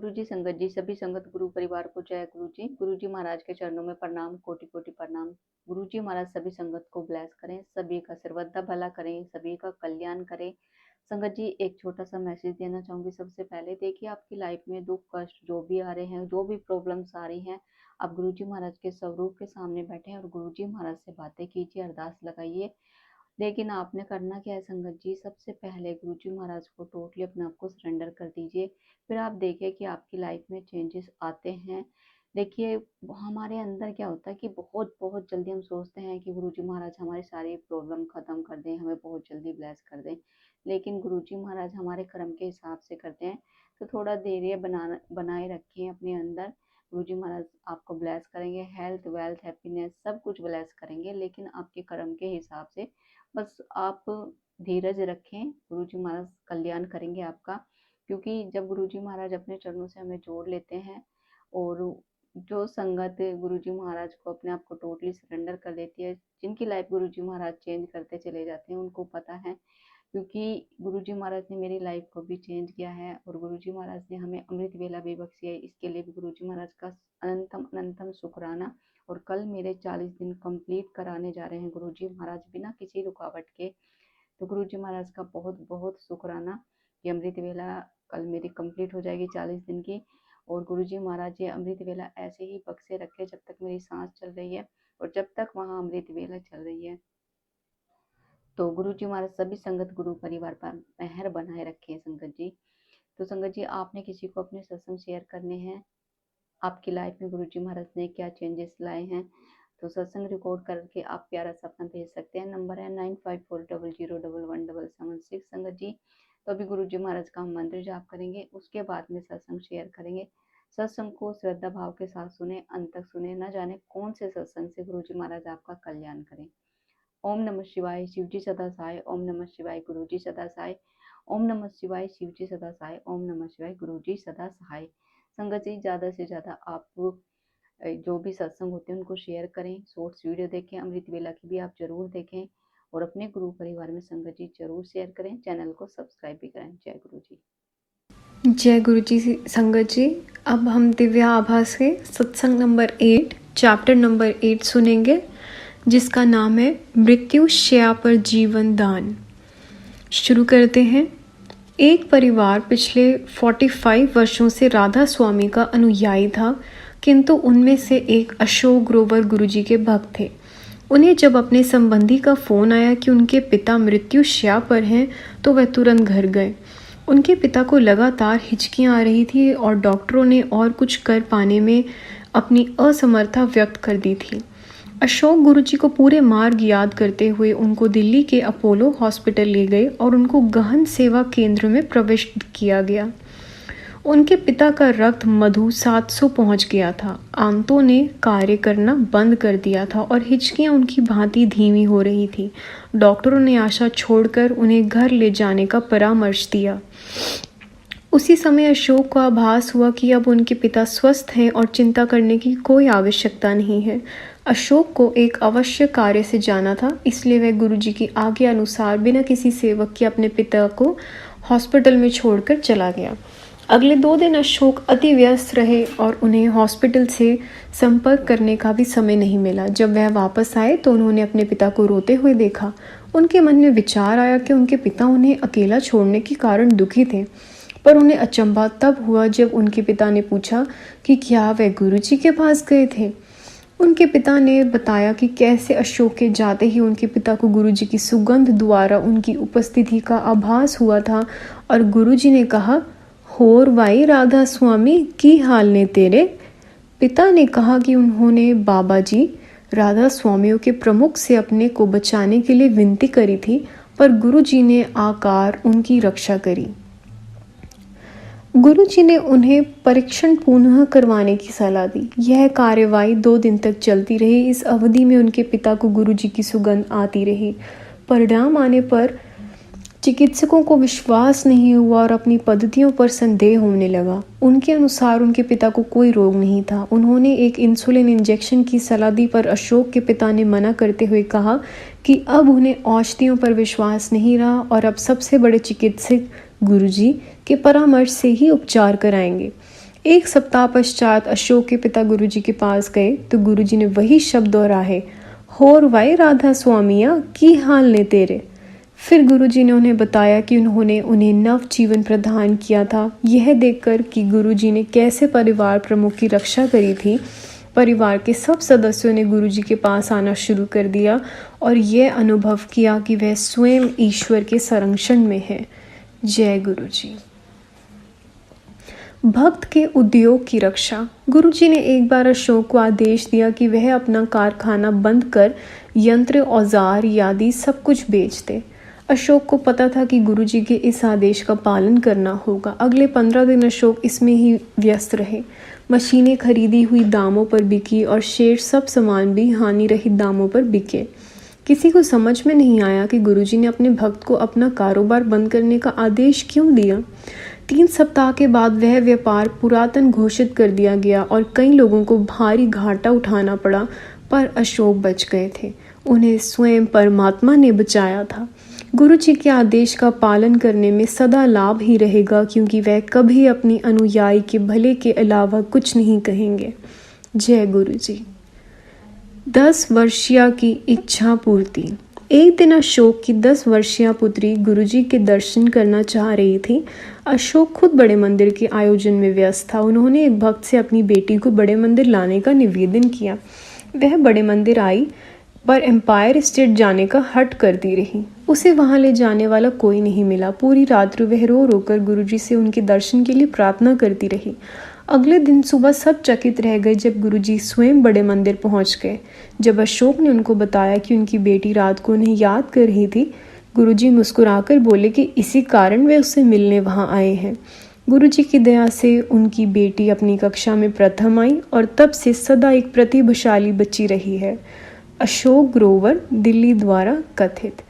गुरु जी, संगत जी, सभी संगत गुरु परिवार को जय गुरु जी। गुरु जी महाराज के चरणों में प्रणाम, कोटि कोटि प्रणाम। गुरु जी महाराज सभी संगत को ब्लेस करें, सभी का सर्वदा भला करें, सभी का कल्याण करें। संगत जी, एक छोटा सा मैसेज देना चाहूंगी। सबसे पहले देखिए, आपकी लाइफ में दुख कष्ट जो भी आ रहे हैं, जो भी प्रॉब्लम्स आ रही हैं, आप गुरु जी महाराज के स्वरूप के सामने बैठे और गुरु जी महाराज से बातें कीजिए, अरदास लगाइए। लेकिन आपने करना क्या है संगत जी, सबसे पहले गुरु जी महाराज को टोटली अपने आप को सरेंडर कर दीजिए। फिर आप देखिए कि आपकी लाइफ में चेंजेस आते हैं। देखिए, हमारे अंदर क्या होता है कि बहुत बहुत जल्दी हम सोचते हैं कि गुरु जी महाराज हमारी सारी प्रॉब्लम खत्म कर दें, हमें बहुत जल्दी ब्लेस कर दें। लेकिन गुरु जी महाराज हमारे कर्म के हिसाब से करते हैं, तो थोड़ा धैर्य बनाए रखें अपने अंदर। गुरु जी महाराज आपको ब्लेस करेंगे, हेल्थ वेल्थ हैप्पीनेस सब कुछ ब्लेस करेंगे, लेकिन आपके कर्म के हिसाब से। बस आप धीरज रखें, गुरु जी महाराज कल्याण करेंगे आपका। क्योंकि जब गुरु जी महाराज अपने चरणों से हमें जोड़ लेते हैं और जो संगत गुरु जी महाराज को अपने आप को टोटली सरेंडर कर देती है, जिनकी लाइफ गुरु जी महाराज चेंज करते चले जाते हैं, उनको पता है। क्योंकि गुरु जी महाराज ने मेरी लाइफ को भी चेंज किया है और गुरु जी महाराज ने हमें अमृत वेला भी बख्शी है। इसके लिए भी गुरु जी महाराज का अनंतम अनंतम शुक्राना। और कल मेरे 40 दिन कंप्लीट कराने जा रहे हैं गुरु जी महाराज, बिना किसी रुकावट के। तो गुरु जी महाराज का बहुत बहुत शुक्राना। ये अमृत वेला कल मेरी कंप्लीट हो जाएगी 40 दिन की। और गुरु जी महाराज ये अमृत वेला ऐसे ही बख्शे रखे जब तक मेरी सांस चल रही है और जब तक वहाँ अमृत वेला चल रही है। तो गुरु जी महाराज सभी संगत गुरु परिवार पर मेहर बनाए रखे संगत जी। तो संगत जी, आपने किसी को अपने सत्संग शेयर करने हैं, आपकी लाइफ में गुरु जी महाराज ने क्या चेंजेस लाए हैं, तो सत्संग रिकॉर्ड करके आप प्यारा सा अपना भेज सकते हैं। नंबर है 9540011776 संगत जी। तो अभी गुरु जी महाराज का हम मंत्र जाप करेंगे, उसके बाद में सत्संग शेयर करेंगे। सत्संग को श्रद्धा भाव के साथ सुने, अंत तक सुने, न जाने कौन से सत्संग से गुरु जी महाराज आपका कल्याण करें। ओम नमः शिवाय, शिव जी सदा सहाय। ओम नमः शिवाय, गुरु जी सदा सहाय। ओम नमः शिवाय, शिव जी सदा सहाय। ओम नमः शिवाय, गुरु जी सदा सहाय। संगत जी, ज़्यादा से ज़्यादा आप जो भी सत्संग होते हैं उनको शेयर करें, शॉर्ट्स वीडियो देखें, अमृत वेला की भी आप जरूर देखें और अपने गुरु परिवार में संगत जी जरूर शेयर करें। चैनल को सब्सक्राइब भी करें। जय गुरु जी। जय गुरु जी। संगत जी, अब हम दिव्या आभास के सत्संग नंबर 8 चैप्टर नंबर 8 सुनेंगे, जिसका नाम है मृत्युशैया पर जीवन दान। शुरू करते हैं। एक परिवार पिछले 45 वर्षों से राधा स्वामी का अनुयायी था, किंतु उनमें से एक अशोक ग्रोवर गुरुजी के भक्त थे। उन्हें जब अपने संबंधी का फ़ोन आया कि उनके पिता मृत्युशैया पर हैं, तो वह तुरंत घर गए। उनके पिता को लगातार हिचकियां आ रही थी और डॉक्टरों ने और कुछ कर पाने में अपनी असमर्थता व्यक्त कर दी थी। अशोक गुरुजी को पूरे मार्ग याद करते हुए उनको दिल्ली के अपोलो हॉस्पिटल ले गए और उनको गहन सेवा केंद्र में प्रविष्ट किया गया। उनके पिता का रक्त मधु 700 पहुंच गया था। आंतों ने कार्य करना बंद कर दिया था और हिचकियां उनकी भांति धीमी हो रही थी। डॉक्टरों ने आशा छोड़कर उन्हें घर ले जाने का परामर्श दिया। उसी समय अशोक को आभास हुआ कि अब उनके पिता स्वस्थ हैं और चिंता करने की कोई आवश्यकता नहीं है। अशोक को एक अवश्य कार्य से जाना था, इसलिए वह गुरुजी की आज्ञा अनुसार बिना किसी सेवक के अपने पिता को हॉस्पिटल में छोड़कर चला गया। अगले 2 दिन अशोक अति व्यस्त रहे और उन्हें हॉस्पिटल से संपर्क करने का भी समय नहीं मिला। जब वह वापस आए तो उन्होंने अपने पिता को रोते हुए देखा। उनके मन में विचार आया कि उनके पिता उन्हें अकेला छोड़ने के कारण दुखी थे, पर उन्हें अचंभा तब हुआ जब उनके पिता ने पूछा कि क्या वह गुरुजी के पास गए थे। उनके पिता ने बताया कि कैसे अशोक के जाते ही उनके पिता को गुरुजी की सुगंध द्वारा उनकी उपस्थिति का आभास हुआ था और गुरुजी ने कहा, होर भाई राधा स्वामी की हाल ने तेरे। पिता ने कहा कि उन्होंने बाबा जी राधा स्वामियों के प्रमुख से अपने को बचाने के लिए विनती करी थी, पर गुरुजी ने आकर उनकी रक्षा करी। गुरुजी ने उन्हें परीक्षण पुनः करवाने की सलाह दी। यह कार्यवाही 2 दिन तक चलती रही। इस अवधि में उनके पिता को गुरुजी की सुगंध आती रही। परिणाम आने पर चिकित्सकों को विश्वास नहीं हुआ और अपनी पद्धतियों पर संदेह होने लगा। उनके अनुसार उनके पिता को कोई रोग नहीं था। उन्होंने एक इंसुलिन इंजेक्शन की सलाह दी, पर अशोक के पिता ने मना करते हुए कहा कि अब उन्हें औषधियों पर विश्वास नहीं रहा और अब सबसे बड़े चिकित्सक गुरुजी के परामर्श से ही उपचार कराएंगे। एक सप्ताह पश्चात अशोक के पिता गुरुजी के पास गए तो गुरुजी ने वही शब्द दोहराए, होर वाई राधा स्वामिया की हाल ने तेरे। फिर गुरुजी ने उन्हें बताया कि उन्होंने उन्हें नव जीवन प्रदान किया था। यह देखकर कि गुरुजी ने कैसे परिवार प्रमुख की रक्षा करी थी, परिवार के सब सदस्यों ने गुरुजी के पास आना शुरू कर दिया और यह अनुभव किया कि वह स्वयं ईश्वर के संरक्षण में है। जय गुरुजी। भक्त के उद्योग की रक्षा। गुरुजी ने एक बार अशोक को आदेश दिया कि वह अपना कारखाना बंद कर यंत्र, औजार आदि सब कुछ बेच दे। अशोक को पता था कि गुरुजी के इस आदेश का पालन करना होगा। अगले 15 दिन अशोक इसमें ही व्यस्त रहे। मशीनें खरीदी हुई दामों पर बिकी और शेष सब सामान भी हानि रहित दामों पर बिके। किसी को समझ में नहीं आया कि गुरुजी ने अपने भक्त को अपना कारोबार बंद करने का आदेश क्यों दिया। 3 सप्ताह के बाद वह व्यापार पुरातन घोषित कर दिया गया और कई लोगों को भारी घाटा उठाना पड़ा, पर अशोक बच गए थे। उन्हें स्वयं परमात्मा ने बचाया था। गुरुजी के आदेश का पालन करने में सदा लाभ ही रहेगा, क्योंकि वह कभी अपनी अनुयायी के भले के अलावा कुछ नहीं कहेंगे। जय गुरुजी। 10 वर्षीय की इच्छा पूर्ति। एक दिन अशोक की 10 वर्षीय पुत्री गुरुजी के दर्शन करना चाह रही थी। अशोक खुद बड़े मंदिर के आयोजन में व्यस्त था। उन्होंने एक भक्त से अपनी बेटी को बड़े मंदिर लाने का निवेदन किया। वह बड़े मंदिर आई, पर एम्पायर स्टेट जाने का हट करती रही। उसे वहां ले जाने वाला कोई नहीं मिला। पूरी रात वह रो रोकर गुरुजी से उनके दर्शन के लिए प्रार्थना करती रही। अगले दिन सुबह सब चकित रह गए जब गुरुजी स्वयं बड़े मंदिर पहुंच गए। जब अशोक ने उनको बताया कि उनकी बेटी रात को उन्हें याद कर रही थी, गुरुजी मुस्कुराकर बोले कि इसी कारण वे उससे मिलने वहां आए हैं। गुरुजी की दया से उनकी बेटी अपनी कक्षा में प्रथम आई और तब से सदा एक प्रतिभाशाली बच्ची रही है। अशोक ग्रोवर, दिल्ली द्वारा कथित।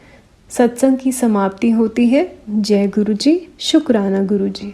सत्संग की समाप्ति होती है। जय गुरुजी। शुक्राना गुरुजी।